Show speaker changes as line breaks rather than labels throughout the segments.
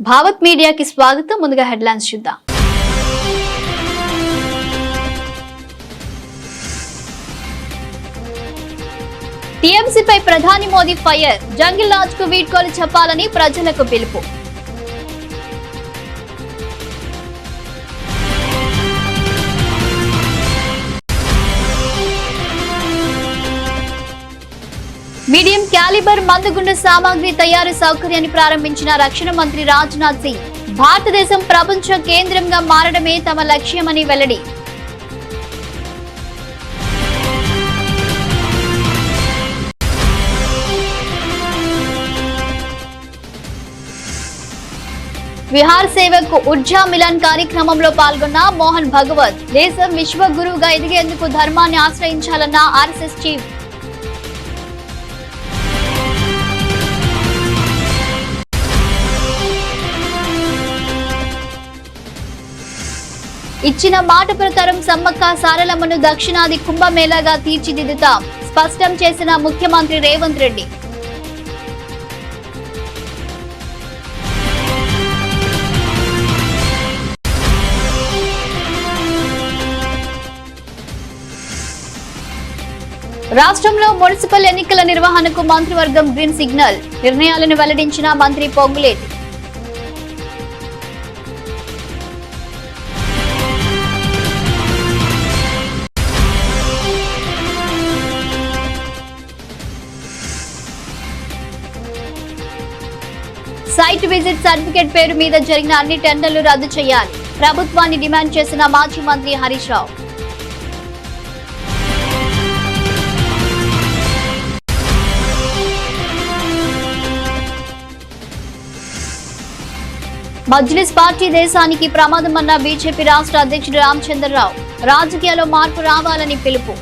భావత్ మీడియాకి స్వాగతం. ముందుగా హెడ్లైన్స్ చూద్దాం. టీఎంసీపై ప్రధాని మోదీ ఫైర్. జంగిల్ రాజ్ కు వీడ్కోలు చెప్పాలని ప్రజలకు పిలుపు. మీడియం క్యాలిబర్ మందుగుండు సామాగ్రి తయారీ సౌకర్యాన్ని ప్రారంభించిన రక్షణ మంత్రి రాజ్నాథ్ సింగ్. భారతదేశం ప్రపంచ కేంద్రంగా మారడమే తమ లక్ష్యమని వెల్లడి. విహార్ సేవక్ ఉర్జా మిలన్ కార్యక్రమంలో పాల్గొన్న మోహన్ భగవత్. దేశం విశ్వగురువుగా ఎదిగేందుకు ధర్మాన్ని ఆశ్రయించాలన్న ఆర్ఎస్ఎస్ చీఫ్. ఇచ్చిన మాట ప్రకారం సమ్మక్క సారలమ్మను దక్షిణాది కుంభమేళాగా తీర్చిదిద్దుతాం, స్పష్టం చేసిన ముఖ్యమంత్రి రేవంత్ రెడ్డి. రాష్ట్రంలో మున్సిపల్ ఎన్నికల నిర్వహణకు మంత్రివర్గం గ్రీన్ సిగ్నల్. నిర్ణయాలను వెల్లడించిన మంత్రి పొంగులేటి. సైట్ విజిట్ సర్టిఫికేట్ పేరు మీద జరిగిన అన్ని టెండర్లు రద్దు చేయాలి, ప్రభుత్వాన్ని డిమాండ్ చేసిన మాజీ మంత్రి హరీష్ రావు. మజ్లిస్ పార్టీ దేశానికి ప్రమాదమన్న బీజేపీ రాష్ట్ర అధ్యక్షుడు రామచంద్రరావు. రాజకీయాల్లో మార్పు రావాలని పిలుపు.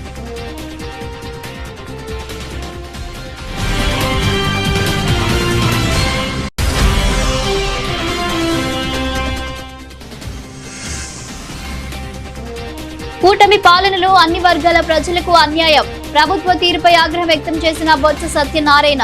కూటమి పాలనలో అన్ని వర్గాల ప్రజలకు అన్యాయం, ప్రభుత్వ తీరుపై ఆగ్రహం వ్యక్తం చేసిన బొత్స సత్యనారాయణ.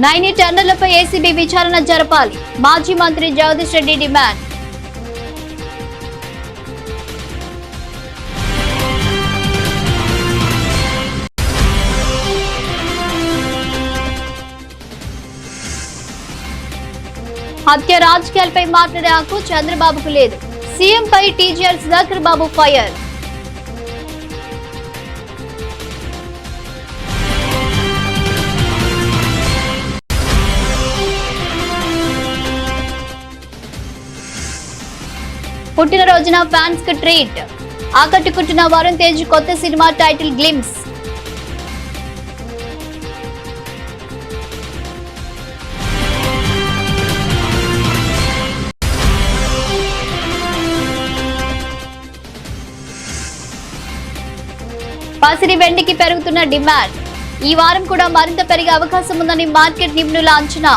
నైని టెండర్లపై ఏసీబీ విచారణ జరపాలి, మాజీ మంత్రి జగదీష్ రెడ్డి డిమాండ్. హత్య రాజకీయాలపై మాట్లాడే హక్కు చంద్రబాబుకు లేదు, సీఎంపై టీజీఆర్ సుధాకర్ బాబు ఫైర్. పుట్టినరోజున ఫ్యాన్స్ కు ట్రీట్. ఆకట్టుకుంటున్న వరుణ్ తేజ్ కొత్త సినిమా టైటిల్ గ్లిమ్స్. పసిడి వెండికి పెరుగుతున్న డిమాండ్. ఈ వారం కూడా మరింత పెరిగే అవకాశం ఉందని మార్కెట్ నిపుణుల అంచనా.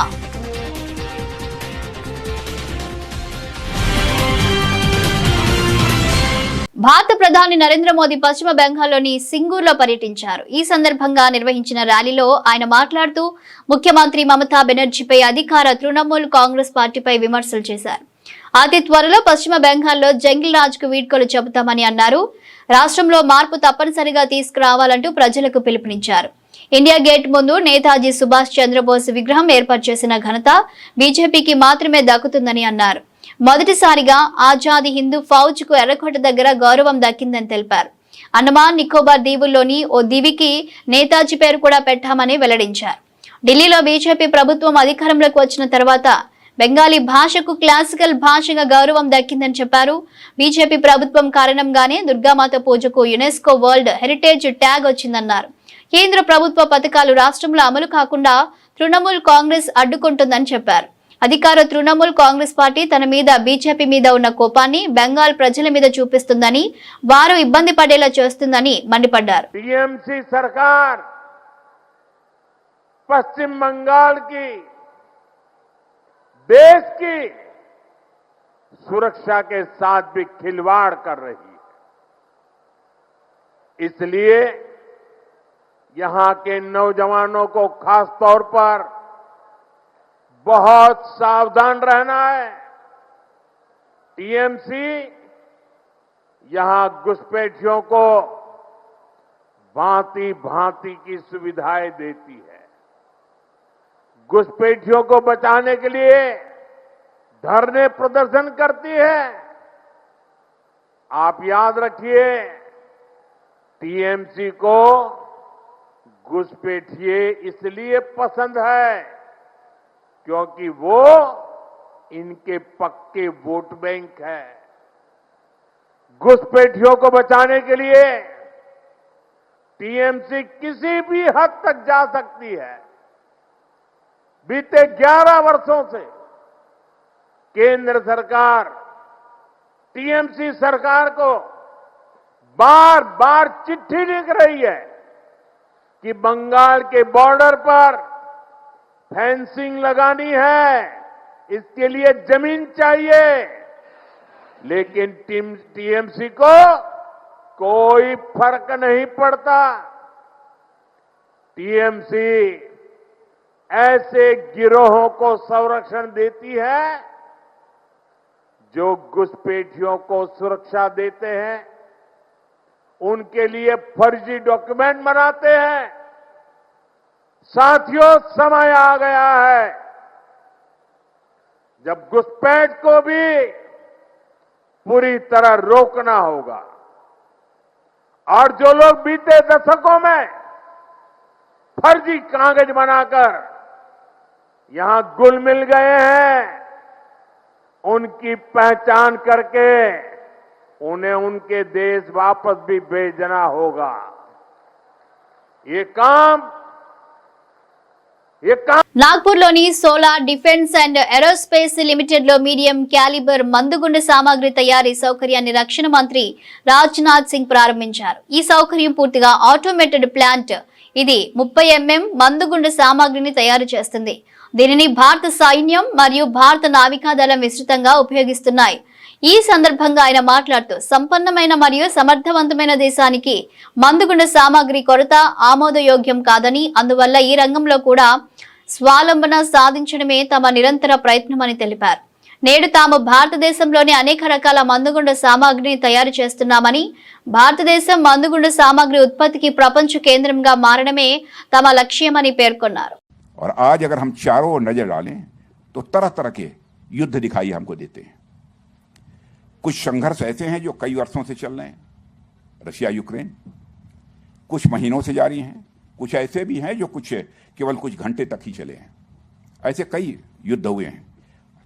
భారత ప్రధాని నరేంద్ర మోదీ పశ్చిమ బెంగాల్లోని సింగూర్లో పర్యటించారు. ఈ సందర్భంగా నిర్వహించిన ర్యాలీలో ఆయన మాట్లాడుతూ ముఖ్యమంత్రి మమతా బెనర్జీపై అధికార తృణమూల్ కాంగ్రెస్ పార్టీపై విమర్శలు చేశారు. అతి త్వరలో పశ్చిమ బెంగాల్లో జంగిల్ రాజ్ కు వీడ్కోలు చెబుతామని అన్నారు. రాష్ట్రంలో మార్పు తప్పనిసరిగా తీసుకురావాలంటూ ప్రజలకు పిలుపునిచ్చారు. ఇండియా గేట్ ముందు నేతాజీ సుభాష్ చంద్రబోస్ విగ్రహం ఏర్పాటు చేసిన ఘనత బీజేపీకి మాత్రమే దక్కుతుందని అన్నారు. మొదటిసారిగా ఆజాదీ హిందూ ఫౌజ్ కు ఎర్రకోట దగ్గర గౌరవం దక్కిందని తెలిపారు. అండమాన్ నికోబార్ దీవుల్లోని ఓ దివికి నేతాజీ పేరు కూడా పెట్టామని వెల్లడించారు. ఢిల్లీలో బీజేపీ ప్రభుత్వం అధికారంలోకి వచ్చిన తర్వాత బెంగాలీ భాషకు క్లాసికల్ భాషగా గౌరవం దక్కిందని చెప్పారు. బీజేపీ ప్రభుత్వం కారణంగానే దుర్గామాత పూజకు యునెస్కో వరల్డ్ హెరిటేజ్ ట్యాగ్ వచ్చిందన్నారు. కేంద్ర ప్రభుత్వ పథకాలు రాష్ట్రంలో అమలు కాకుండా తృణమూల్ కాంగ్రెస్ అడ్డుకుంటుందని చెప్పారు. అధికార తృణమూల్ కాంగ్రెస్ పార్టీ తన మీద బీజేపీ మీద ఉన్న కోపాన్ని బెంగాల్ ప్రజల మీద చూపిస్తుందని, వారు ఇబ్బంది పడేలా చేస్తుందని మండిపడ్డారు.
टीएमसी सरकार पश्चिम बंगाल की देश की सुरक्षा के साथ भी खिलवाड़ कर रही है। इसलिए यहां के नौजवानों को खास तौर पर बहुत सावधान रहना है। टीएमसी यहां घुसपैठियों को भांति भांति की सुविधाएं देती है। घुसपैठियों को बचाने के लिए धरने प्रदर्शन करती है। आप याद रखिए, टीएमसी को घुसपैठिए इसलिए पसंद है क्योंकि वो इनके पक्के वोट बैंक है। घुसपैठियों को बचाने के लिए टीएमसी किसी भी हद तक जा सकती है। बीते 11 वर्षों से केंद्र सरकार टीएमसी सरकार को बार बार चिट्ठी लिख रही है कि बंगाल के बॉर्डर पर फेंसिंग लगानी है, इसके लिए जमीन चाहिए। लेकिन टीएमसी को कोई फर्क नहीं पड़ता। टीएमसी ऐसे गिरोहों को संरक्षण देती है जो घुसपैठियों को सुरक्षा देते हैं, उनके लिए फर्जी डॉक्यूमेंट बनाते हैं। साथियों, समय आ गया है जब घुसपैठ को भी पूरी तरह रोकना होगा। और जो लोग बीते दशकों में फर्जी कागज बनाकर यहां घुल मिल गए हैं, उनकी पहचान करके उन्हें उनके देश वापस भी भेजना होगा। ये काम
నాగ్పూర్లోని solar defence and aerospace limited లో మీడియం క్యాలిబర్ మందుగుండు సామాగ్రి తయారీ సౌకర్యాన్ని రక్షణ మంత్రి రాజ్నాథ్ సింగ్ ప్రారంభించారు. ఈ సౌకర్యం పూర్తిగా ఆటోమేటెడ్ ప్లాంట్. ఇది 30 mm మందుగుండు సామాగ్రిని తయారు చేస్తుంది. దీనిని భారత సైన్యం మరియు భారత నావికాదళం విస్తృతంగా ఉపయోగిస్తున్నాయి. ఈ సందర్భంగా ఆయన మాట్లాడుతూ సంపన్నమైన మరియు సమర్థవంతమైన దేశానికి మందుగుండ సామాగ్రి కొరత ఆమోదయోగ్యం కాదని, అందువల్ల ఈ రంగంలో కూడా స్వావలంబన సాధించడమే తమ నిరంతర ప్రయత్నమని తెలిపారు. నేడు తాము భారతదేశంలోని అనేక రకాల మందుగుండ సామాగ్రిని తయారు చేస్తున్నామని, భారతదేశం మందుగుండ సామాగ్రి ఉత్పత్తికి ప్రపంచ కేంద్రంగా మారడమే తమ లక్ష్యమని పేర్కొన్నారు.
और आज अगर हम चारों ओर नजर डालें तो तरह तरह के युद्ध दिखाई हमको देते हैं। कुछ संघर्ष ऐसे हैं जो कई वर्षों से चल रहे हैं, रशिया यूक्रेन, कुछ महीनों से जारी हैं, कुछ ऐसे भी हैं जो केवल कुछ घंटे तक ही चले हैं। ऐसे कई युद्ध हुए हैं,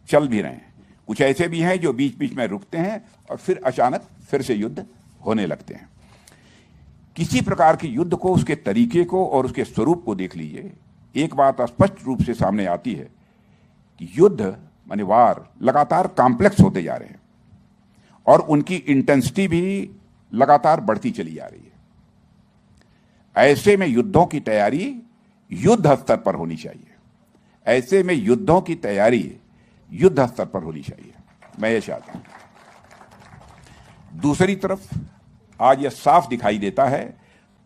चल भी रहे हैं। कुछ ऐसे भी हैं जो बीच बीच में रुकते हैं और फिर अचानक फिर से युद्ध होने लगते हैं। किसी प्रकार के युद्ध को, उसके तरीके को और उसके स्वरूप को देख लीजिए, एक बात स्पष्ट रूप से सामने आती है कि युद्ध माने वार लगातार कॉम्प्लेक्स होते जा रहे हैं और उनकी इंटेंसिटी भी लगातार बढ़ती चली जा रही है। ऐसे में युद्धों की तैयारी युद्ध स्तर पर होनी चाहिए। ऐसे में युद्धों की तैयारी युद्ध स्तर पर होनी चाहिए, मैं ये चाहता हूं। दूसरी तरफ आज यह साफ दिखाई देता है,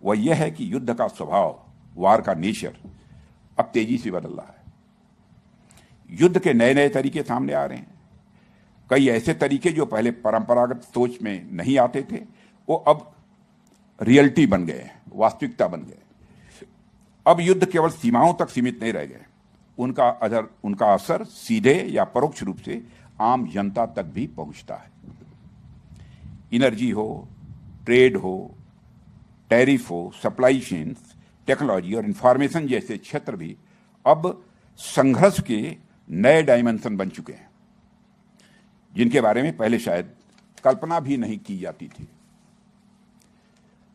वह यह है कि युद्ध का स्वभाव, वार का नेचर अब तेजी से बदल रहा है। युद्ध के नए नए तरीके सामने आ रहे हैं। कई ऐसे तरीके जो पहले परंपरागत सोच में नहीं आते थे, वो अब रियलिटी बन गए, वास्तविकता बन गए। अब युद्ध केवल सीमाओं तक सीमित नहीं रह गए, उनका असर सीधे या परोक्ष रूप से आम जनता तक भी पहुंचता है। एनर्जी हो, ट्रेड हो, टैरिफ हो, सप्लाई चेन्स, टेक्नोलॉजी और इंफॉर्मेशन जैसे क्षेत्र भी अब संघर्ष के नए डायमेंशन बन चुके हैं, जिनके बारे में पहले शायद कल्पना भी नहीं की जाती थी।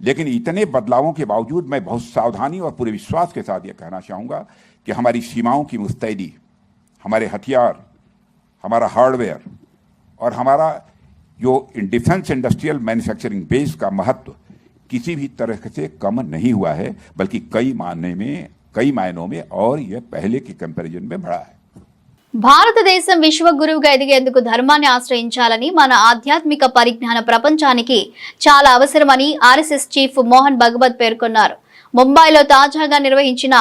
लेकिन इतने बदलावों के बावजूद मैं बहुत सावधानी और पूरे विश्वास के साथ यह कहना चाहूंगा कि हमारी सीमाओं की मुस्तैदी, हमारे हथियार, हमारा हार्डवेयर और हमारा जो डिफेंस इंडस्ट्रियल मैन्युफैक्चरिंग बेस का महत्व किसी भी तरह से कम नहीं हुआ है, बल्कि कई मायनों में और यह पहले के कंपैरिजन में बढ़ा है।
భారతదేశం విశ్వగురువుగా ఎదిగేందుకు ధర్మాన్ని ఆశ్రయించాలని, మన ఆధ్యాత్మిక పరిజ్ఞాన ప్రపంచానికి చాలా అవసరమని ఆర్ఎస్ఎస్ చీఫ్ మోహన్ భగవత్ పేర్కొన్నారు. ముంబైలో తాజాగా నిర్వహించిన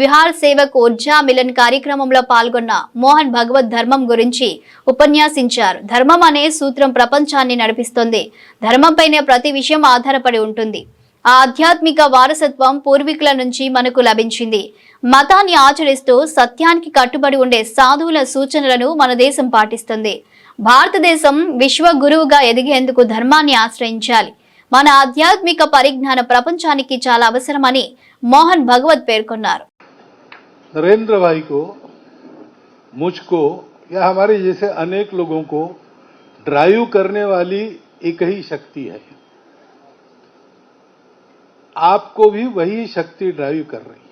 విహార్ సేవక్ ఊర్జా మిలన్ కార్యక్రమంలో పాల్గొన్న మోహన్ భగవత్ ధర్మం గురించి ఉపన్యాసించారు. ధర్మం అనే సూత్రం ప్రపంచాన్ని నడిపిస్తుంది. ధర్మంపైనే ప్రతి విషయం ఆధారపడి ఉంటుంది. ఆ ఆధ్యాత్మిక వారసత్వం పూర్వీకుల నుంచి మనకు లభించింది. మతాన్ని ఆచరిస్తూ సత్యానికి కట్టుబడి ఉండే సాధువుల సూచనలను మన దేశం పాటిస్తుంది. భారతదేశం విశ్వ గురువుగా ఎదిగేందుకు ధర్మాన్ని ఆశ్రయించాలి. మన ఆధ్యాత్మిక పరిజ్ఞాన ప్రపంచానికి చాలా అవసరమని మోహన్ భగవత్ పేర్కొన్నారు.
नरेंद्र भाई को, मुझको या हमारे जैसे अनेक लोगों को ड्राइव करने वाली एक ही शक्ति है. आपको भी वही शक्ति ड्राइव कर रही है.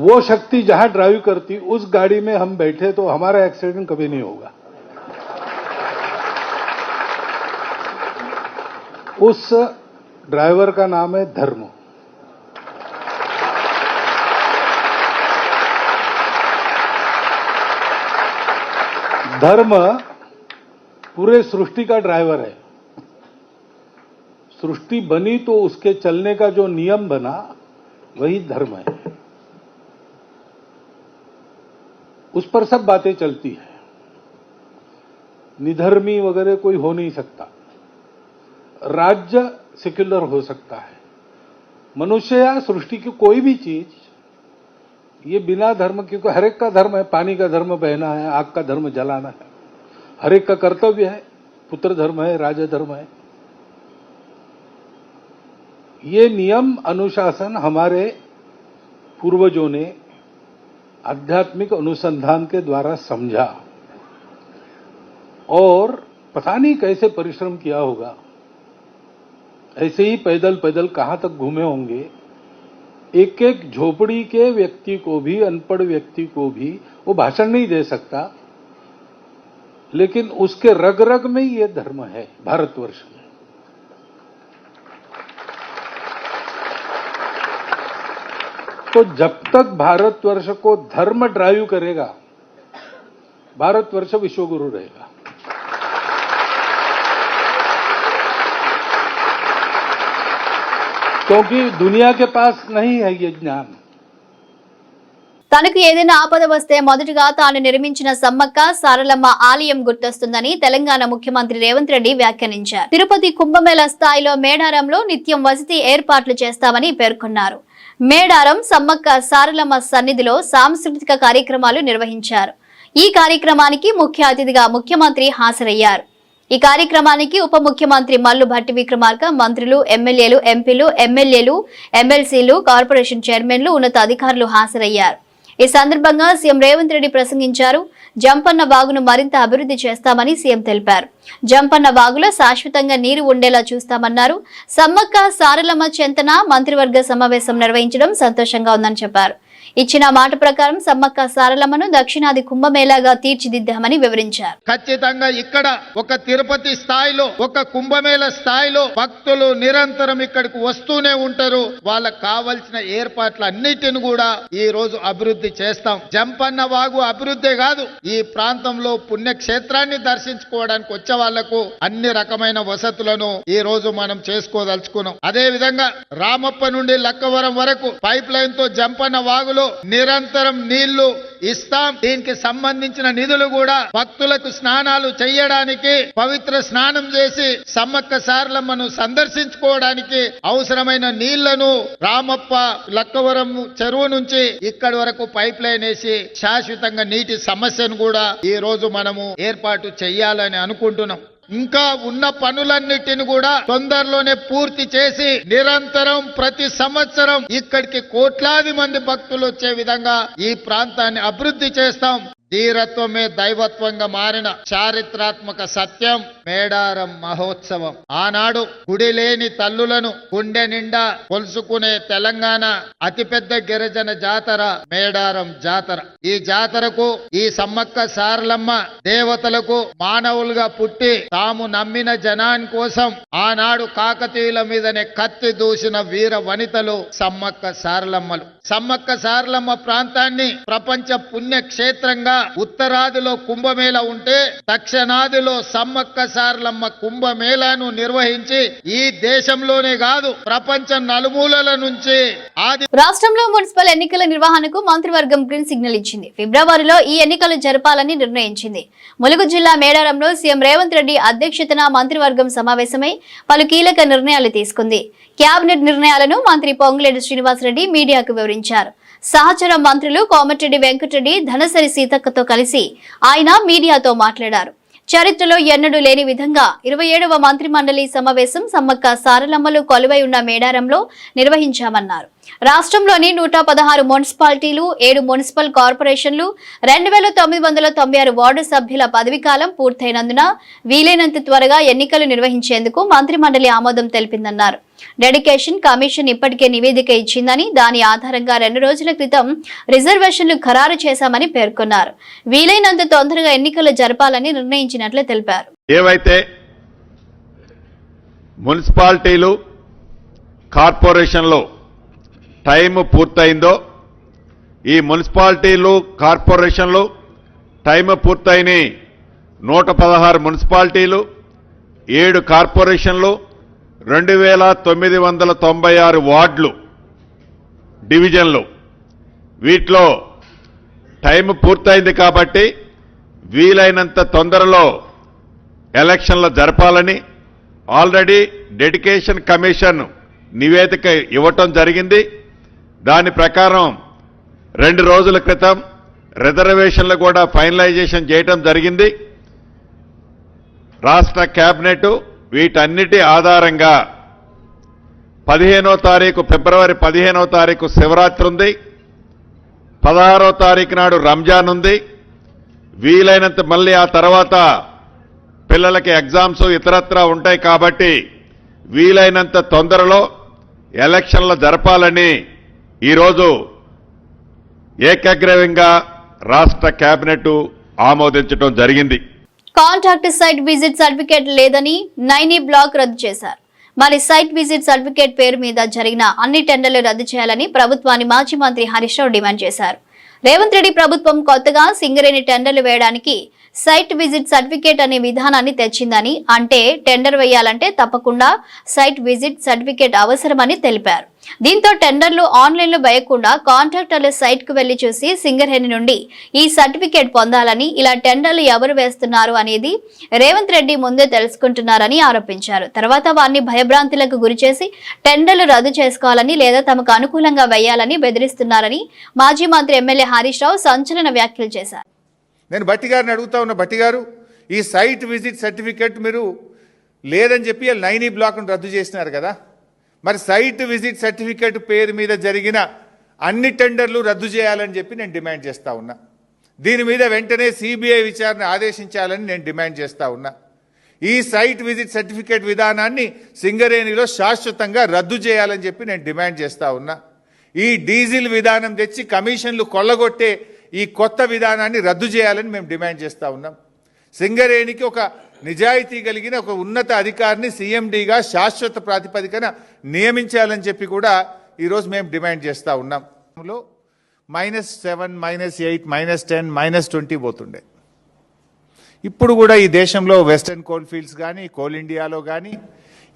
वो शक्ति जहां ड्राइव करती, उस गाड़ी में हम बैठे तो हमारा एक्सीडेंट कभी नहीं होगा. उस ड्राइवर का नाम है धर्म. धर्म पूरे सृष्टि का ड्राइवर है. सृष्टि बनी तो उसके चलने का जो नियम बना वही धर्म है. उस पर सब बातें चलती है. निधर्मी वगैरह कोई हो नहीं सकता. राज्य सेक्युलर हो सकता है. मनुष्य या सृष्टि की कोई भी चीज ये बिना धर्म, क्योंकि हर एक का धर्म है. पानी का धर्म बहना है, आग का धर्म जलाना है. हर एक का कर्तव्य है. पुत्र धर्म है, राजा धर्म है. ये नियम अनुशासन हमारे पूर्वजों ने आध्यात्मिक अनुसंधान के द्वारा समझा और पता नहीं कैसे परिश्रम किया होगा. ऐसे ही पैदल पैदल कहां तक घूमे होंगे. एक एक झोपड़ी के व्यक्ति को भी, अनपढ़ व्यक्ति को भी वो भाषण नहीं दे सकता, लेकिन उसके रग रग में ये धर्म है. भारतवर्ष में तो जब तक भारतवर्ष को धर्म ड्राइव करेगा, भारतवर्ष विश्वगुरु रहेगा. क्योंकि दुनिया के पास नहीं है ये ज्ञान.
తనకు ఏదైనా ఆపద వస్తే మొదటగా తాను నిర్మించిన సమ్మక్క సారలమ్మ ఆలయం గుర్తొస్తుందని తెలంగాణ ముఖ్యమంత్రి రేవంత్ రెడ్డి వ్యాఖ్యానించారు. తిరుపతి కుంభమేళా స్థాయిలో మేడారంలో నిత్యం వసతి ఏర్పాట్లు చేస్తామని పేర్కొన్నారు. మేడారం సమ్మక్క సారలమ్మ సన్నిధిలో సాంస్కృతిక కార్యక్రమాలు నిర్వహించారు. ఈ కార్యక్రమానికి ముఖ్య అతిథిగా ముఖ్యమంత్రి హాజరయ్యారు. ఈ కార్యక్రమానికి ఉప ముఖ్యమంత్రి మల్లు భట్టి విక్రమార్క, మంత్రులు, ఎమ్మెల్యేలు, ఎంపీలు, ఎమ్మెల్యేలు, ఎమ్మెల్సీలు, కార్పొరేషన్ చైర్మన్లు, ఉన్నత అధికారులు హాజరయ్యారు. ఈ సందర్భంగా సీఎం రేవంత్ రెడ్డి ప్రసంగించారు. జంపన్న వాగును మరింత అభివృద్ధి చేస్తామని సీఎం తెలిపారు. జంపన్న వాగులో శాశ్వతంగా నీరు ఉండేలా చూస్తామన్నారు. సమ్మక్క సారలమ్మ చెంతన మంత్రివర్గ సమావేశం నిర్వహించడం సంతోషంగా ఉందని చెప్పారు. ఇచ్చిన మాట ప్రకారం సమ్మక్క సారలమ్మను దక్షిణాది కుంభమేళాగా తీర్చిదిద్దామని వివరించారు.
ఖచ్చితంగా ఇక్కడ ఒక తిరుపతి స్థాయిలో, ఒక కుంభమేళ స్థాయిలో భక్తులు నిరంతరం ఇక్కడికి వస్తూనే ఉంటారు. వాళ్ళకు కావలసిన ఏర్పాట్లన్నిటిని కూడా ఈ రోజు అభివృద్ధి చేస్తాం. జంపన్న వాగు అభివృద్ధి కాదు, ఈ ప్రాంతంలో పుణ్యక్షేత్రాన్ని దర్శించుకోవడానికి వచ్చే వాళ్లకు అన్ని రకమైన వసతులను ఈ రోజు మనం చేసుకోదలుచుకున్నాం. అదే విధంగా రామప్ప నుండి లక్కవరం వరకు పైప్ లైన్ తో జంపన్న వాగులో నిరంతరం నీళ్లు ఇస్తాం. దీనికి సంబంధించిన నిధులు కూడా భక్తులకు స్నానాలు చేయడానికి, పవిత్ర స్నానం చేసి సమ్మక్క సారలమ్మను సందర్శించుకోవడానికి అవసరమైన నీళ్లను రామప్ప లక్కవరం చెరువు నుంచి ఇక్కడి వరకు పైప్ లైన్ వేసి శాశ్వతంగా నీటి సమస్యను కూడా ఈ రోజు మనము ఏర్పాటు చేయాలని అనుకుంటున్నాం. ఇంకా ఉన్న పనులన్నిటిని కూడా తొందరలోనే పూర్తి చేసి నిరంతరం ప్రతి సంవత్సరం ఇక్కడికి కోట్లాది మంది భక్తులు వచ్చే విధంగా ఈ ప్రాంతాన్ని అభివృద్ధి చేస్తాం. ధీరత్వమే దైవత్వంగా మారిన చారిత్రాత్మక సత్యం మేడారం మహోత్సవం. ఆనాడు గుడి లేని తల్లులను గుండె నిండా కొలుసుకునే తెలంగాణ అతిపెద్ద గిరిజన జాతర మేడారం జాతర. ఈ జాతరకు ఈ సమ్మక్క సారలమ్మ దేవతలకు మానవులుగా పుట్టి తాము నమ్మిన జనాని కోసం ఆనాడు కాకతీయుల మీదనే కత్తి దూసిన వీర వనితలు సమ్మక్క సారలమ్మలు. సమ్మక్క సారలమ్మ ప్రాంతాన్ని ప్రపంచ పుణ్యక్షేత్రంగా ఉత్తరాదిలో కుంభమేళ ఉంటే దక్షిణాదిలో సమ్మక్క సారలమ్మ కుంభమేళాను నిర్వహించి ఈ దేశంలోనే కాదు ప్రపంచం నలుమూలల నుంచి
రాష్ట్రంలో మున్సిపల్ ఎన్నికల నిర్వహణకు మంత్రివర్గం గ్రీన్ సిగ్నల్ ఇచ్చింది. ఫిబ్రవరిలో ఈ ఎన్నికలు జరపాలని నిర్ణయించింది. ములుగు జిల్లా మేడారంలో సీఎం రేవంత్ రెడ్డి అధ్యక్షతన మంత్రివర్గం సమావేశమై పలు కీలక నిర్ణయాలు తీసుకుంది. కేబినెట్ నిర్ణయాలను మంత్రి పొంగులేటి శ్రీనివాసరెడ్డి మీడియాకు వివరించారు. సహచర మంత్రులు కోమటిరెడ్డి వెంకటరెడ్డి, ధనసరి సీతక్కతో కలిసి ఆయన మీడియాతో మాట్లాడారు. చరిత్రలో ఎన్నడూ లేని విధంగా 27వ మంత్రి మండలి సమావేశం సమ్మక్క సారలమ్మలు కొలువై ఉన్న మేడారంలో నిర్వహించామన్నారు. రాష్ట్రంలోని 116 మున్సిపాలిటీలు, 7 మున్సిపల్ కార్పొరేషన్లు, 2996 వార్డు సభ్యుల పదవీకాలం పూర్తయినందున వీలైనంత త్వరగా ఎన్నికలు నిర్వహించేందుకు మంత్రి మండలి ఆమోదం తెలిపిందన్నారు. డెడికేషన్ కమిషన్ ఇప్పటికే నివేదిక ఇచ్చిందని, దాని ఆధారంగా 2 రోజుల క్రితం రిజర్వేషన్లు ఖరారు చేశామని పేర్కొన్నారు. వీలైనంత తొందరగా ఎన్నికలు జరపాలని నిర్ణయించినట్లు తెలిపారు.
ఏవైతే మున్సిపాలిటీలు, కార్పొరేషన్లో టైం పూర్తయిందో, ఈ మున్సిపాలిటీలు, కార్పొరేషన్లు టైం పూర్తయిన 116 మున్సిపాలిటీలు, 7 కార్పొరేషన్లు, 2996 వార్డులు, డివిజన్లు, వీటిలో టైం పూర్తయింది కాబట్టి వీలైనంత తొందరలో ఎలక్షన్లు జరపాలని ఆల్రెడీ డెడికేషన్ కమిషన్ నివేదిక ఇవ్వటం జరిగింది. దాని ప్రకారం 2 రోజుల క్రితం రిజర్వేషన్లు కూడా ఫైనలైజేషన్ చేయటం జరిగింది. రాష్ట్ర కేబినెట్ వీటన్నిటి ఆధారంగా 15వ తారీఖు, ఫిబ్రవరి 15వ తారీఖు శివరాత్రి ఉంది, 16వ తారీఖు నాడు రంజాన్ ఉంది. వీలైనంత మళ్ళీ ఆ తర్వాత పిల్లలకి ఎగ్జామ్స్ ఇతరత్రా ఉంటాయి కాబట్టి వీలైనంత తొందరలో ఎలక్షన్లు జరపాలని ఈరోజు ఏకగ్రీవంగా రాష్ట్ర కేబినెట్ ఆమోదించడం జరిగింది.
కాంట్రాక్ట్ సైట్ విజిట్ సర్టిఫికేట్ లేదని నైనీ బ్లాక్ రద్దు చేశారు. మరి సైట్ విజిట్ సర్టిఫికేట్ పేరు మీద జరిగిన అన్ని టెండర్లు రద్దు చేయాలని ప్రభుత్వాన్ని మాజీ మంత్రి హరీష్ రావు డిమాండ్ చేశారు. రేవంత్ రెడ్డి ప్రభుత్వం కొత్తగా సింగరేణి టెండర్లు వేయడానికి సైట్ విజిట్ సర్టిఫికేట్ అనే విధానాన్ని తెచ్చిందని, అంటే టెండర్ వేయాలంటే తప్పకుండా సైట్ విజిట్ సర్టిఫికేట్ అవసరమని తెలిపారు. దీంతో టెండర్లు ఆన్లైన్లో వేయకుండా కాంట్రాక్టర్లు సైట్ కు వెళ్లి చూసి సింగరేణి నుండి ఈ సర్టిఫికేట్ పొందాలని, ఇలా టెండర్లు ఎవరు వేస్తున్నారు అనేది రేవంత్ రెడ్డి ముందే తెలుసుకుంటున్నారని ఆరోపించారు. తర్వాత వారిని భయభ్రాంతులకు గురిచేసి టెండర్లు రద్దు చేసుకోవాలని లేదా తమకు అనుకూలంగా వేయాలని బెదిరిస్తున్నారని మాజీ మంత్రి ఎమ్మెల్యే హరీష్ రావు సంచలన వ్యాఖ్యలు చేశారు.
నేను భట్టి గారిని అడుగుతా ఉన్న, భట్టి గారు ఈ సైట్ విజిట్ సర్టిఫికేట్ మీరు లేదని చెప్పి నైనీ బ్లాక్ను రద్దు చేసినారు కదా, మరి సైట్ విజిట్ సర్టిఫికేట్ పేరు మీద జరిగిన అన్ని టెండర్లు రద్దు చేయాలని చెప్పి నేను డిమాండ్ చేస్తా ఉన్నా. దీని మీద వెంటనే సిబిఐ విచారణ ఆదేశించాలని నేను డిమాండ్ చేస్తా ఉన్నా. ఈ సైట్ విజిట్ సర్టిఫికేట్ విధానాన్ని సింగరేణిలో శాశ్వతంగా రద్దు చేయాలని చెప్పి నేను డిమాండ్ చేస్తా ఉన్నా. ఈ డీజిల్ విధానం తెచ్చి కమిషన్లు కొల్లగొట్టే ఈ కొత్త విధానాన్ని రద్దు చేయాలని మేము డిమాండ్ చేస్తా ఉన్నాం. సింగరేణికి ఒక నిజాయితీ కలిగిన ఒక ఉన్నత అధికారిని సీఎండీగా శాశ్వత ప్రాతిపదికన నియమించాలని చెప్పి కూడా ఈరోజు మేము డిమాండ్ చేస్తూ ఉన్నాం. -7, -8, -10, -20 పోతుండే. ఇప్పుడు కూడా ఈ దేశంలో వెస్టర్న్ కోల్ ఫీల్డ్స్ కానీ, కోల్ ఇండియాలో కానీ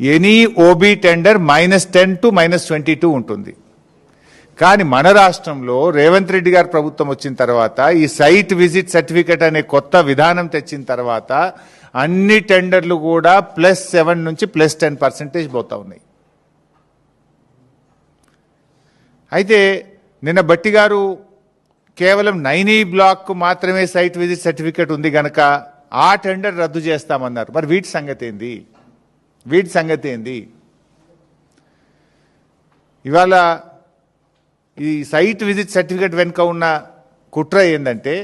ఎనీ ఓబీ టెండర్ -10 to -22 ఉంటుంది. కానీ మన రాష్ట్రంలో రేవంత్ రెడ్డి గారి ప్రభుత్వం వచ్చిన తర్వాత ఈ సైట్ విజిట్ సర్టిఫికేట్ అనే కొత్త విధానం తెచ్చిన తర్వాత అన్ని టెండర్లు కూడా +7 నుంచి +10% పోతా ఉన్నాయి. అయితే నిన్న భట్టి గారు కేవలం నైనీ బ్లాక్ మాత్రమే సైట్ విజిట్ సర్టిఫికేట్ ఉంది గనక ఆ టెండర్ రద్దు చేస్తామన్నారు. మరి వీటి సంగతి ఏంది? ఇవాళ ఈ సైట్ విజిట్ సర్టిఫికేట్ వెనుక ఉన్న కుట్ర ఏంటంటే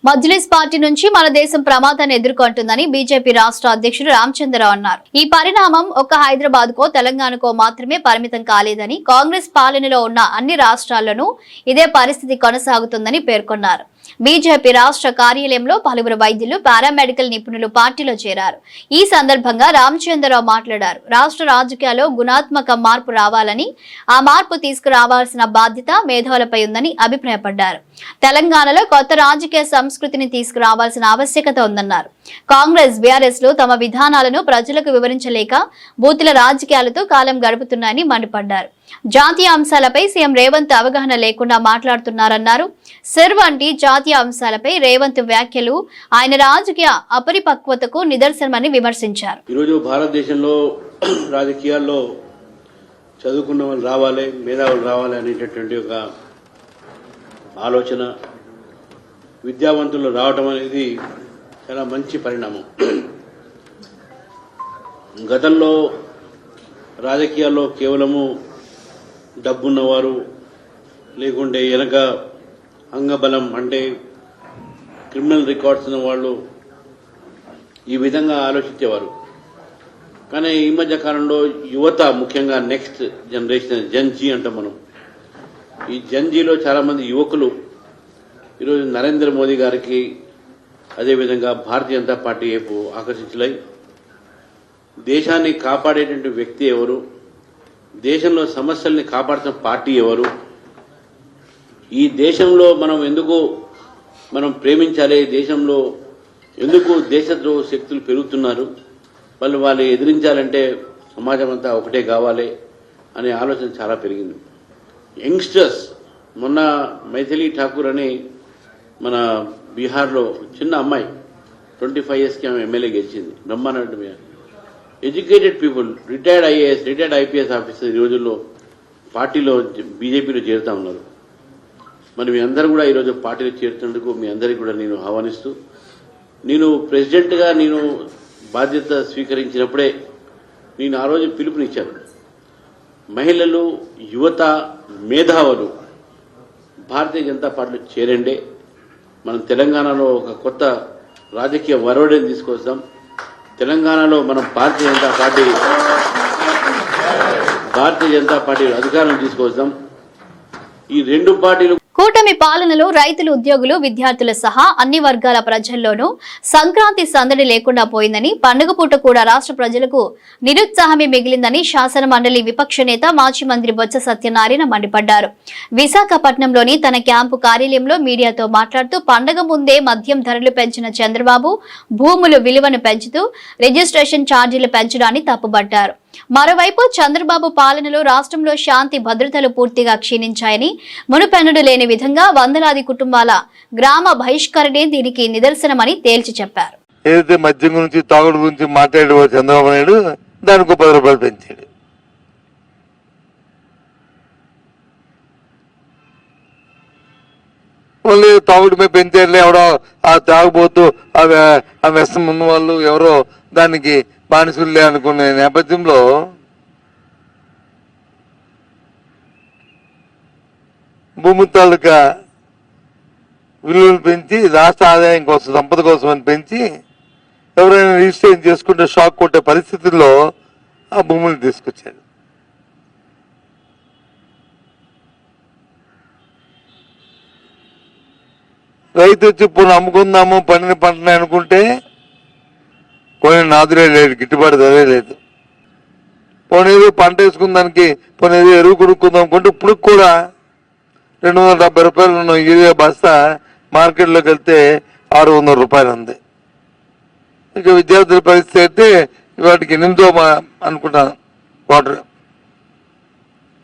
మజ్లిస్ పార్టీ నుంచి మన దేశం ప్రమాదాన్ని ఎదుర్కొంటుందని బీజేపీ రాష్ట్ర అధ్యక్షుడు రామచంద్రరావు అన్నారు. ఈ పరిణామం ఒక్క హైదరాబాద్ కో తెలంగాణకో మాత్రమే పరిమితం కాలేదని, కాంగ్రెస్ పాలనలో ఉన్న అన్ని రాష్ట్రాల్లోనూ ఇదే పరిస్థితి కొనసాగుతుందని పేర్కొన్నారు. బీజేపీ రాష్ట్ర కార్యాలయంలో పలువురు వైద్యులు, పారామెడికల్ నిపుణులు పార్టీలో చేరారు. ఈ సందర్భంగా రామచంద్రరావు మాట్లాడారు. రాష్ట్ర రాజకీయాల్లో గుణాత్మక మార్పు రావాలని, ఆ మార్పు తీసుకురావాల్సిన బాధ్యత మేధావులపై ఉందని అభిప్రాయపడ్డారు. తెలంగాణలో కొత్త రాజకీయ సంస్కృతిని తీసుకురావాల్సిన ఆవశ్యకత ఉందన్నారు. కాంగ్రెస్, బీఆర్ఎస్ లు తమ విధానాలను ప్రజలకు వివరించలేక బూతుల రాజకీయాలతో కాలం గడుపుతున్నాయని మండిపడ్డారు. జాతీయ అంశాలపై సీఎం రేవంత్ అవగాహన లేకుండా మాట్లాడుతున్నారన్నారు. సిర్ వంటి జాతీయ అంశాలపై రేవంత్ వ్యాఖ్యలు ఆయన రాజకీయ అపరిపక్వతకు నిదర్శనమని విమర్శించారు.
ఈరోజు భారతదేశంలో రాజకీయాల్లో చదువుకున్న వాళ్ళు రావాలి, మేధావులు రావాలి అనేటటువంటి ఒక ఆలోచన, విద్యావంతులు రావటం అనేది చాలా మంచి పరిణామం. గతంలో రాజకీయాల్లో కేవలము డబ్బున్నవారు, లేకుంటే వెనక అంగబలం అంటే క్రిమినల్ రికార్డ్స్ ఉన్న వాళ్ళు ఈ విధంగా ఆలోచించేవారు. కానీ ఈ మధ్య కాలంలో యువత, ముఖ్యంగా నెక్స్ట్ జనరేషన్ జన్జీ అంటాం మనం, ఈ జన్జీలో చాలా మంది యువకులు ఈరోజు నరేంద్ర మోదీ గారికి, అదేవిధంగా భారతీయ జనతా పార్టీ వైపు ఆకర్షితులై దేశాన్ని కాపాడేటువంటి వ్యక్తి ఎవరు, దేశంలో సమస్యల్ని కాపాడుతున్న పార్టీ ఎవరు, ఈ దేశంలో మనం ప్రేమించాలి, దేశంలో ఎందుకు దేశద్రోహ శక్తులు పెరుగుతున్నారు, వాళ్ళు ఎదిరించాలంటే సమాజం అంతా ఒకటే కావాలి అనే ఆలోచన చాలా పెరిగింది. యంగ్స్టర్స్, మొన్న మైథిలి ఠాకూర్ అని మన బీహార్లో చిన్న అమ్మాయి 25 yearsకి ఆమె ఎమ్మెల్యే గెలిచింది. బ్రహ్మాండ educated people, retired IAS, retired IPS officer ఈ రోజుల్లో పార్టీలో బీజేపీలో చేరుతా ఉన్నారు. మరి మీ అందరూ కూడా ఈరోజు పార్టీలో చేరుతున్నందుకు మీ అందరికీ కూడా నేను ఆహ్వానిస్తూ, నేను ప్రెసిడెంట్గా నేను బాధ్యత స్వీకరించినప్పుడే నేను ఆ రోజు పిలుపునిచ్చాను. మహిళలు, యువత, మేధావులు భారతీయ జనతా పార్టీలో చేరండి, మనం తెలంగాణలో ఒక కొత్త రాజకీయ వరవడిని తీసుకొస్తాం, తెలంగాణలో మనం భారతీయ జనతా పార్టీ అధికారం తీసుకొస్తాం. ఈ రెండు పార్టీలు
కూటమి పాలనలో రైతులు, ఉద్యోగులు, విద్యార్థుల సహా అన్ని వర్గాల ప్రజల్లోనూ సంక్రాంతి సందడి లేకుండా పోయిందని, పండుగ పూట కూడా రాష్ట్ర ప్రజలకు నిరుత్సాహమే మిగిలిందని శాసన మండలి విపక్ష నేత, మాజీ మంత్రి బొత్స సత్యనారాయణ మండిపడ్డారు. విశాఖపట్నంలోని తన క్యాంపు కార్యాలయంలో మీడియాతో మాట్లాడుతూ, పండుగ ముందే మద్యం ధరలు పెంచిన చంద్రబాబు భూముల విలువను పెంచుతూ రిజిస్ట్రేషన్ ఛార్జీలు పెంచడాన్ని తప్పుబట్టారు. మరోవైపు చంద్రబాబు పాలనలో రాష్ట్రంలో శాంతి భద్రతలు పూర్తిగా క్షీణించాయని, మునుపెన్నడూ లేని విధంగా వందలాది కుటుంబాల గ్రామ బహిష్కరణే దీనికి నిదర్శనమని తేల్చి చెప్పారు.
ఏదైతే మద్యం గురించి, తాగుడు గురించి మాట్లాడే చంద్రబాబు నాయుడు దానికి 10 రూపాయలు పెంచాడు. మళ్ళీ తాగుడు మీద పెంచారులే, ఎవడో ఆ తాగుబోతూ ఆ వ్యసనం ఉన్న వాళ్ళు ఎవరో దానికి బానిసులే అనుకునే నేపథ్యంలో భూమి తాలూకా విలువలు పెంచి, రాష్ట్ర ఆదాయం కోసం, సంపద కోసం అని పెంచి ఎవరైనా రిజిస్ట్రేషన్ చేసుకుంటే షాక్ కొట్టే పరిస్థితుల్లో ఆ భూములు తీసుకొచ్చాడు. రైతు వచ్చి ఇప్పుడు అమ్ముకుందాము పండిన పంటని అనుకుంటే కొన్ని నాదులే లేదు, గిట్టుబాటు ధరే లేదు. పోనేది పంట వేసుకున్న దానికి, పోనేది ఎరువు కొనుక్కుందాం అనుకుంటే ఇప్పుడు కూడా 270 రూపాయలు ఉన్న యూరియా బస్తా మార్కెట్లోకి వెళ్తే 600 రూపాయలు ఉంది. ఇక విద్యార్థుల పరిస్థితి అయితే వాటికి 8 అనుకుంటాను క్వార్టర్,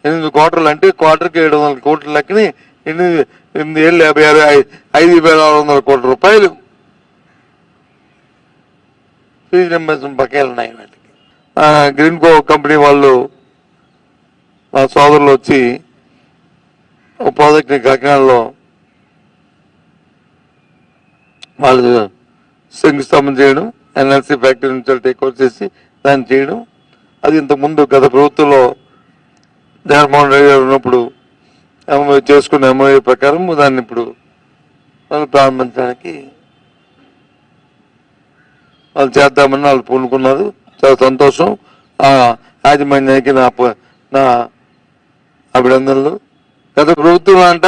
8 క్వార్టర్లు అంటే క్వార్టర్కి 700 కోట్ల లెక్కని 8 ఏళ్ళు 5,600 కోట్ల రూపాయలు ఫీజు రింబర్స్మెంట్ బకాయిలు ఉన్నాయి వాటికి. గ్రీన్ కో కంపెనీ వాళ్ళు, మా సోదరులు వచ్చి ఒక ప్రాజెక్ట్ని కాకినాడలో వాళ్ళు శంకుస్థాపన చేయడం, ఎన్ఎల్సీ ఫ్యాక్టరీ నుంచి టేక్ ఓవర్ చేసి దాన్ని చేయడం. అది ఇంతకుముందు గత ప్రభుత్వంలో జగన్మోహన్ రెడ్డి గారు ఉన్నప్పుడు చేసుకున్న ఎంఓఏ ప్రకారం దాన్ని ఇప్పుడు వాళ్ళు ప్రారంభించడానికి వాళ్ళు చేద్దామని వాళ్ళు పూనుకున్నారు. చాలా సంతోషం. ఆ యాజమాన్యానికి నా అభినందనలు. గత ప్రభుత్వం అంట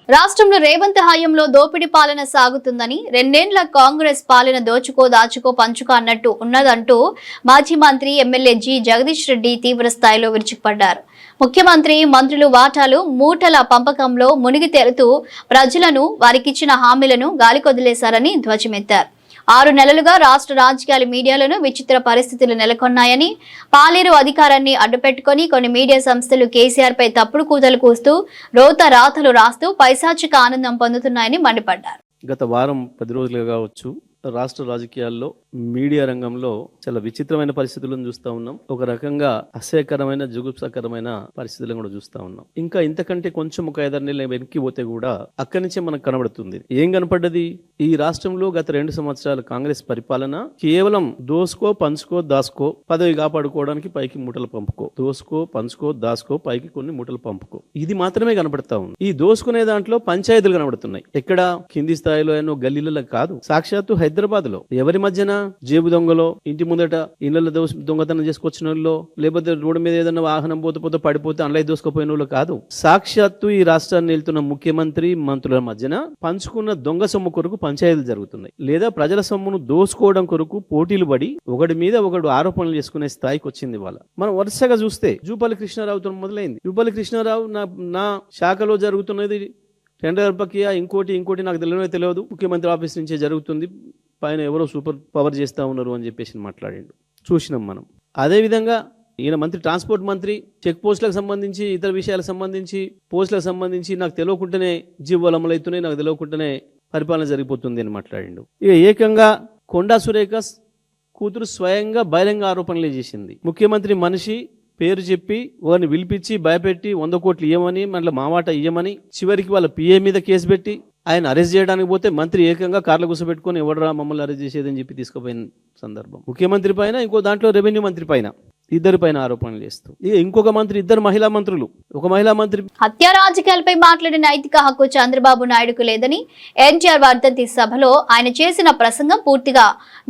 రాష్ట్రంలో రేవంత్ హయాంలో దోపిడీ పాలన సాగుతుందని, 2 ఏళ్ల కాంగ్రెస్ పాలన దోచుకో దాచుకో పంచుకో అన్నట్టు ఉన్నదంటూ మాజీ మంత్రి ఎమ్మెల్యే జి జగదీష్ రెడ్డి తీవ్ర స్థాయిలో విరుచుకుపడ్డారు. ముఖ్యమంత్రి మంత్రులు వాటాలు మూటల పంపకంలో మునిగి తేలుతూ ప్రజలను వారికిచ్చిన హామీలను గాలికొదిలేశారని ధ్వజమెత్తారు. 6 నెలలుగా రాష్ట్ర రాజకీయాల మీడియాలోనూ విచిత్ర పరిస్థితులు నెలకొన్నాయని, పాలేరు అధికారాన్ని అడ్డుపెట్టుకుని కొన్ని మీడియా సంస్థలు కేసీఆర్ పై తప్పుడు కూతలు కూస్తూ రాతలు రాస్తూ పైశాచిక ఆనందం పొందుతున్నాయని మండిపడ్డారు.
గత వారం 10 రోజులుగా కావచ్చు రాష్ట్ర రాజకీయాల్లో మీడియా రంగంలో చాలా విచిత్రమైన పరిస్థితులను చూస్తా ఉన్నాం. ఒక రకంగా అసహ్యకరమైన జుగుప్సకరమైన పరిస్థితులను కూడా చూస్తా ఉన్నాం. ఇంకా ఇంతకంటే కొంచెం ఒక 5-6 నెలలు వెనక్కి పోతే కూడా అక్కడి నుంచే మనకు కనబడుతుంది. ఏం కనపడ్డది? ఈ రాష్ట్రంలో గత 2 సంవత్సరాల కాంగ్రెస్ పరిపాలన కేవలం దోసుకో పంచుకో దాసుకో, పదవి కాపాడుకోవడానికి పైకి మూటలు పంపుకో, దోసుకో పంచుకో దాసుకో, పైకి కొన్ని మూటలు పంపుకో, ఇది మాత్రమే కనబడతా ఉంది. ఈ దోసుకునే దాంట్లో పంచాయతీలు కనబడుతున్నాయి. ఎక్కడ? కింది స్థాయిలో ఎన్నో గల్లీలలో కాదు, సాక్షాత్తు హైదరాబాద్ లో ఎవరి మధ్యన జేబు దొంగలో, ఇంటి ముందట ఇళ్లలో దొంగతనం చేసుకొచ్చిన వాళ్ళు, లేకపోతే రోడ్డు మీద ఏదైనా వాహనం పోతే పడిపోతే అందులో దోసుకుపోయిన వాళ్ళు కాదు, సాక్షాత్తు ఈ రాష్ట్రాన్ని వెళ్తున్న ముఖ్యమంత్రి మంత్రుల మధ్యన పంచుకున్న దొంగ సొమ్ము కొరకు పంచాయతీలు జరుగుతున్నాయి. లేదా ప్రజల సొమ్మును దోసుకోవడం కొరకు పోటీలు పడి ఒకటి మీద ఒకడు ఆరోపణలు చేసుకునే స్థాయికి వచ్చింది వాళ్ళ. మనం వరుసగా చూస్తే జూపల్లి కృష్ణారావుతో మొదలైంది. జూపల్లి కృష్ణారావు నా శాఖలో జరుగుతున్నది టెండర్ ప్రక్రియ, ఇంకోటి నాకు తెలియదు, ముఖ్యమంత్రి ఆఫీస్ నుంచే జరుగుతుంది, పైన ఎవరో సూపర్ పవర్ చేస్తా ఉన్నారు అని చెప్పేసి మాట్లాడిండు. చూసినాం మనం. అదేవిధంగా ఈయన మంత్రి, ట్రాన్స్పోర్ట్ మంత్రి, చెక్ పోస్టులకు సంబంధించి, ఇతర విషయాలకు సంబంధించి, పోస్టులకు సంబంధించి నాకు తెలియకుండానే జీవోలు అమలవుతున్నాయి, నాకు తెలియకుండానే పరిపాలన జరిగిపోతుంది అని మాట్లాడిండు. ఇక ఏకంగా కొండా సురేఖ కూతురు స్వయంగా బహిరంగ ఆరోపణలు చేసింది. ముఖ్యమంత్రి మనిషి పేరు చెప్పి వారిని పిలిపించి భయపెట్టి 100 కోట్లు ఇవ్వమని, మళ్ళీ మామాట ఇవ్వమని, చివరికి వాళ్ళ పిఏ మీద కేసు పెట్టి ఆయన అరెస్ట్ చేయడానికి పోతే మంత్రి ఏకంగా కార్లు కూర్చోబెట్టుకుని ఎవడరా మమ్మల్ని అరెస్ట్ చేసేదని చెప్పి తీసుకుపోయిన సందర్భం. ముఖ్యమంత్రి పైన, ఇంకో దాంట్లో రెవెన్యూ మంత్రి పైన, ఇద్దరి పైన ఆరోపణలు చేస్తూ, ఇక ఇంకొక మంత్రి, 2 మహిళా మంత్రులు, ఒక మహిళా మంత్రి.
హత్య రాజకీయాలపై మాట్లాడే నైతిక హక్కు చంద్రబాబు నాయుడుకు లేదని ఎన్టీఆర్ వర్ధంతి సభలో ఆయన చేసిన ప్రసంగం పూర్తిగా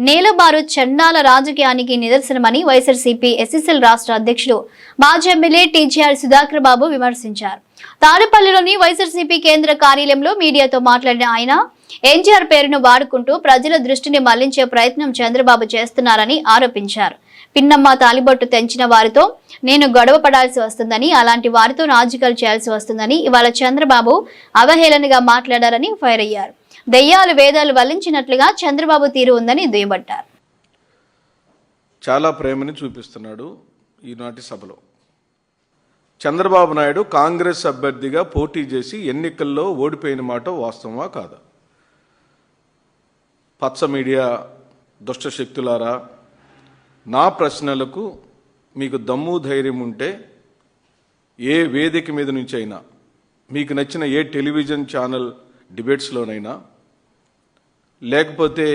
నేలబారు చండాల రాజకీయానికి నిదర్శనమని వైఎస్ఆర్సీపీ ఎస్ఎస్ఎల్ రాష్ట్ర అధ్యక్షుడు మాజీ ఎమ్మెల్యే టీజీఆర్ సుధాకర్ బాబు విమర్శించారు. తాడేపల్లిలోని వైఎస్ఆర్సీపీ కేంద్ర కార్యాలయంలో మీడియాతో మాట్లాడిన ఆయన ఎన్టీఆర్ పేరును వాడుకుంటూ ప్రజల దృష్టిని మళ్లించే ప్రయత్నం చంద్రబాబు చేస్తున్నారని ఆరోపించారు. పిన్నమ్మ తాలిబొట్టు తెంచిన వారితో నేను గొడవ పడాల్సి వస్తుందని, అలాంటి వారితో రాజకీయాలు చేయాల్సి వస్తుందని ఇవాళ చంద్రబాబు అవహేళనగా మాట్లాడారని ఫైర్ అయ్యారు. దెయ్యాలు వేదాలు వల్లించినట్లుగా చంద్రబాబు తీరు ఉందని దుయ్యబట్టారు.
చాలా ప్రేమని చూపిస్తున్నాడు ఈనాటి సభలో. చంద్రబాబు నాయుడు కాంగ్రెస్ అభ్యర్థిగా పోటీ చేసి ఎన్నికల్లో ఓడిపోయిన మాట వాస్తవమా కాదా? పచ్చ మీడియా దుష్ట శక్తులారా, నా ప్రశ్నలకు మీకు దమ్ము ధైర్యం ఉంటే ఏ వేదిక మీద నుంచి అయినా, మీకు నచ్చిన ఏ టెలివిజన్ ఛానల్ డిబేట్స్లోనైనా, లేకపోతే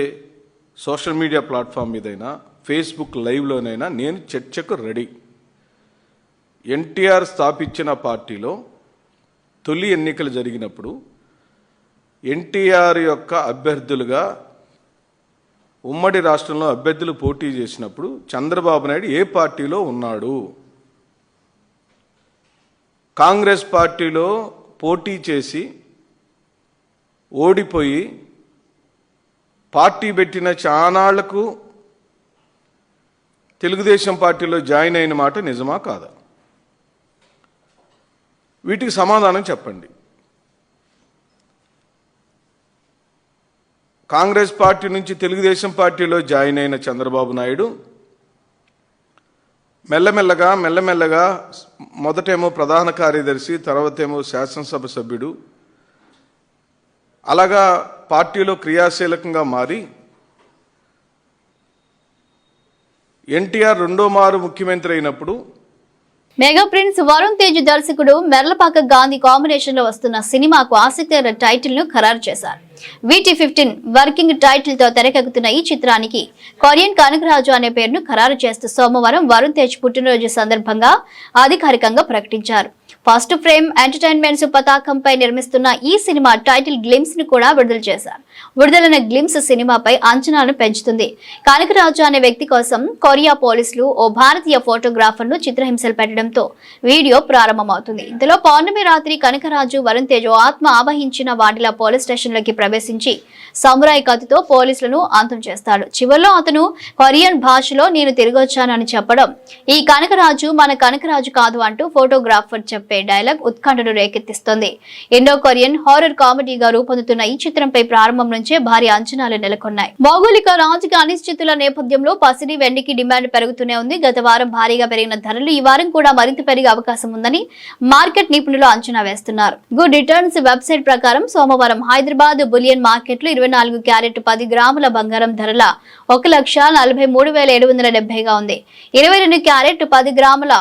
సోషల్ మీడియా ప్లాట్ఫామ్ మీదైనా, ఫేస్బుక్ లైవ్లోనైనా నేను చర్చకు రెడీ. ఎన్టీఆర్ స్థాపించిన పార్టీలో తొలి ఎన్నికలు జరిగినప్పుడు ఎన్టీఆర్ యొక్క అభ్యర్థులుగా ఉమ్మడి రాష్ట్రంలో అభ్యర్థులు పోటీ చేసినప్పుడు చంద్రబాబు నాయుడు ఏ పార్టీలో ఉన్నాడు? కాంగ్రెస్ పార్టీలో పోటీ చేసి ఓడిపోయి పార్టీ పెట్టిన చానాళ్లకు తెలుగుదేశం పార్టీలో జాయిన్ అయిన మాట నిజమా కాదా? వీటికి సమాధానం చెప్పండి. కాంగ్రెస్ పార్టీ నుంచి తెలుగుదేశం పార్టీలో జాయిన్ అయిన చంద్రబాబు నాయుడు మెల్లమెల్లగా మొదటేమో ప్రధాన కార్యదర్శి, తర్వాతేమో శాసనసభ సభ్యుడు, అలాగా పార్టీలో క్రియాశీలకంగా మారి ఎన్టీఆర్ 2వ మారు ముఖ్యమంత్రి అయినప్పుడు
మెగా ప్రిన్స్ వరుణ్ తేజ్ దర్శకుడు మెర్లపాక గాంధీ కాంబినేషన్ లో వస్తున్న సినిమాకు ఆసక్తికర టైటిల్ ను ఖరారు చేశారు. VT15 వర్కింగ్ టైటిల్ తో తెరకెక్కుతున్న ఈ చిత్రానికి కొరియన్ కనకరాజు అనే పేరును ఖరారు చేస్తూ సోమవారం వరుణ్ తేజ్ పుట్టినరోజు సందర్భంగా అధికారికంగా ప్రకటించారు. ఫస్ట్ ఫ్రేమ్ ఎంటర్టైన్మెంట్స్ పతాకంపై నిర్మిస్తున్న ఈ సినిమా టైటిల్ గ్లిమ్స్ ని కూడా విడుదల చేశారు. విడుదలైన గ్లిమ్స్ సినిమాపై అంచనాలను పెంచుతుంది. కనకరాజు అనే వ్యక్తి కోసం కొరియా పోలీసులు ఓ భారతీయ ఫోటోగ్రాఫర్ ను చిత్రహింసలు పెట్టడంతో వీడియో ప్రారంభమవుతుంది. ఇందులో పౌర్ణమి రాత్రి కనకరాజు వరుణ్ తేజ్ ఆత్మ ఆవహించిన వాటిలా పోలీస్ స్టేషన్ లోకి ప్రవేశించి సమురాయి కత్తితో పోలీసులను అంతం చేస్తాడు. చివరిలో అతను కొరియన్ భాషలో నేను తిరిగొచ్చాను అని చెప్పడం, ఈ కనకరాజు మన కనకరాజు కాదు అంటూ ఫోటోగ్రాఫర్ చెప్పే డైలాగ్ ఉత్కంఠను రేకెత్తిస్తుంది. ఇండో కొరియన్ హారర్ కామెడీగా రూపొందుతున్న ఈ చిత్రంపై ప్రారంభం నుంచే భారీ అంచనాలు నెలకొన్నాయి. భౌగోళిక రాజకీయ అనిశ్చితుల నేపథ్యంలో పసిడి వెండికి డిమాండ్ పెరుగుతూనే ఉంది. గత వారం భారీగా పెరిగిన ధరలు ఈ వారం కూడా మరింత పెరిగే అవకాశం ఉందని మార్కెట్ నిపుణులు అంచనా వేస్తున్నారు. గుడ్ రిటర్న్స్ వెబ్సైట్ ప్రకారం సోమవారం హైదరాబాద్ బులియన్ మార్కెట్ లో 24 క్యారెట్ 10 గ్రాముల బంగారం ధరల 1,43,770గా ఉంది. 22 క్యారెట్ 10 గ్రాముల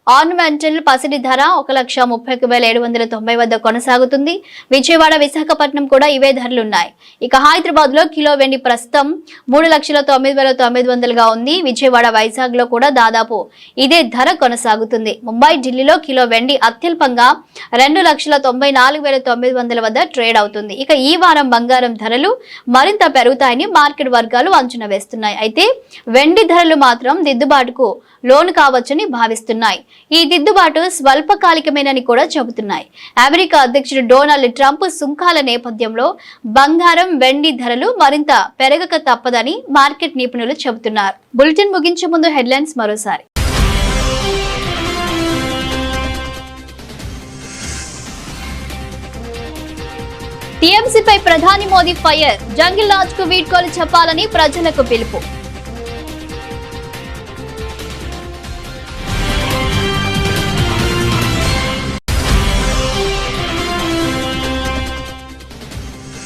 ఆర్నమెంటల్ పసిడి ధర 1,31,790 వద్ద కొనసాగుతుంది. విజయవాడ, విశాఖపట్నం కూడా ఇవే ధరలున్నాయి. ఇక హైదరాబాద్ లో కిలో వెండి ప్రస్తుతం 3,09,900గా ఉంది. విజయవాడ, వైజాగ్ లో కూడా దాదాపు ఇదే ధర కొనసాగుతుంది. ముంబై, ఢిల్లీలో కిలో వెండి అత్యల్పంగా 2,94,900 వద్ద ట్రేడ్ అవుతుంది. ఇక ఈ వారం బంగారం ధరలు మరింత పెరుగుతాయని మార్కెట్ వర్గాలు అంచనా వేస్తున్నాయి. అయితే వెండి ధరలు మాత్రం దిద్దుబాటుకు లోను కావచ్చని భావిస్తున్నాయి. ఈ దిద్దుబాటు స్వల్పకాలికమేనని కూడా చెబుతున్నాయి. అమెరికా అధ్యక్షుడు డొనాల్డ్ ట్రంప్ సుంకాల నేపథ్యంలో బంగారం, వెండి ధరలు మరింత పెరగక తప్పదని మార్కెట్ నిపుణులు చెబుతున్నారు. బులెటిన్ ముగించే ముందు హెడ్లైన్స్ మరోసారి. టీఎంసీపై ప్రధాని మోదీ ఫైర్, జంగిల్ రాజ్ కు వీడ్కోలు చెప్పాలని ప్రజలకు పిలుపు.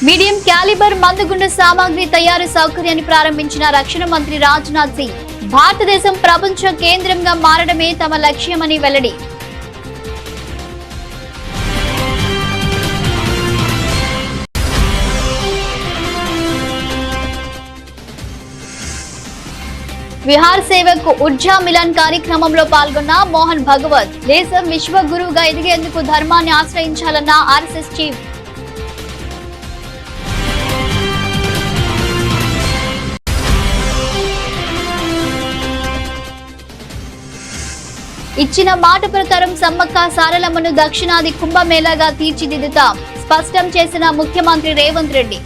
మీడియం క్యాలిబర్ మందుగుండు సామాగ్రి తయారీ సౌకర్యాన్ని ప్రారంభించిన రక్షణ మంత్రి రాజ్నాథ్ సింగ్, భారతదేశం ప్రపంచ కేంద్రంగా మారడమే తమ లక్ష్యమని వెల్లడి. విహార్ సేవక్ ఉర్జా మిలన్ కార్యక్రమంలో పాల్గొన్న మోహన్ భగవత్, దేశం విశ్వగురువుగా ఎదిగేందుకు ధర్మాన్ని ఆశ్రయించాలన్న ఆర్ఎస్ఎస్ చీఫ్. ఇచ్చిన మాట ప్రకారం సమ్మక్క సారలమ్మను దక్షిణాది కుంభమేళాగా తీర్చిదిద్దుతాం, స్పష్టం చేసిన ముఖ్యమంత్రి రేవంత్ రెడ్డి.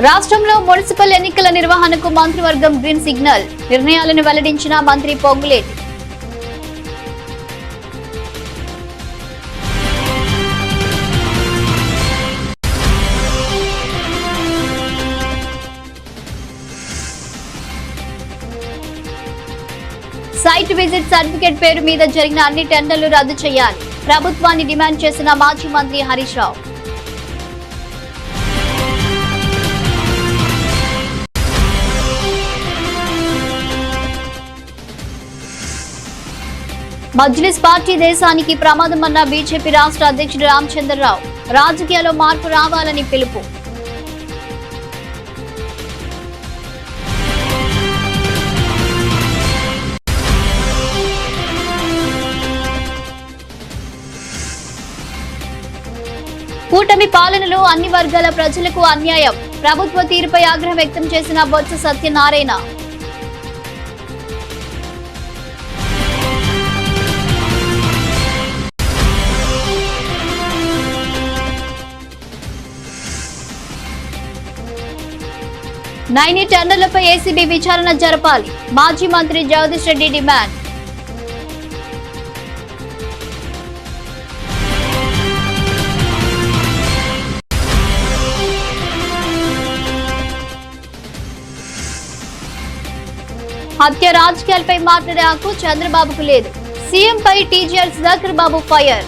రాష్ట్రంలో మున్సిపల్ ఎన్నికల నిర్వహణకు మంత్రివర్గం గ్రీన్ సిగ్నల్, నిర్ణయాలను వెల్లడించిన మంత్రి పొంగులేటి. సైట్ విజిట్ సర్టిఫికేట్ పేరు మీద జరిగిన అన్ని టెండర్లు రద్దు చేయాలి, ప్రభుత్వాన్ని డిమాండ్ చేసిన మాజీ మంత్రి హరీష్ రావు. మజ్లిస్ పార్టీ దేశానికి ప్రమాదమన్న బీజేపీ రాష్ట్ర అధ్యక్షుడు రామచంద్రరావు, రాజకీయాల్లో మార్పు రావాలని పిలుపు. కూటమి పాలనలో అన్ని వర్గాల ప్రజలకు అన్యాయం, ప్రభుత్వ తీరుపై ఆగ్రహం వ్యక్తం చేసిన బొత్స సత్యనారాయణ. నైని టెండర్లపై ఏసీబీ విచారణ జరపాలి, మాజీ మంత్రి జగదీష్ రెడ్డి డిమాండ్. హత్య రాజకీయాలపై మాట్లాడే హక్కు చంద్రబాబుకు లేదు, సీఎంపై టీజీఆర్ సుధాకర్ బాబు ఫైర్.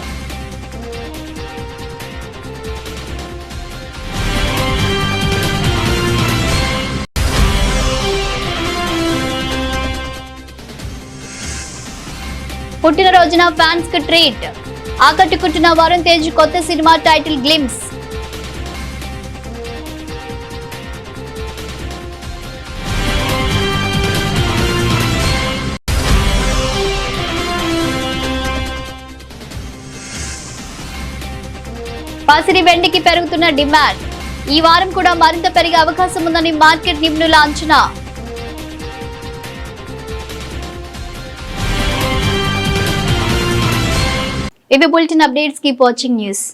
పుట్టినరోజున ఫ్యాన్స్ కు ట్రీట్, ఆకట్టుకుంటున్న వరుణ్ తేజ్ కొత్త సినిమా టైటిల్ గ్లిమ్స్. పసిడి వెండికి పెరుగుతున్న డిమాండ్. ఈ వారం కూడా మరింత పెరిగే అవకాశం ఉందని మార్కెట్ నిపుణుల అంచనా. ఇవి bulletin updates. Keep watching news.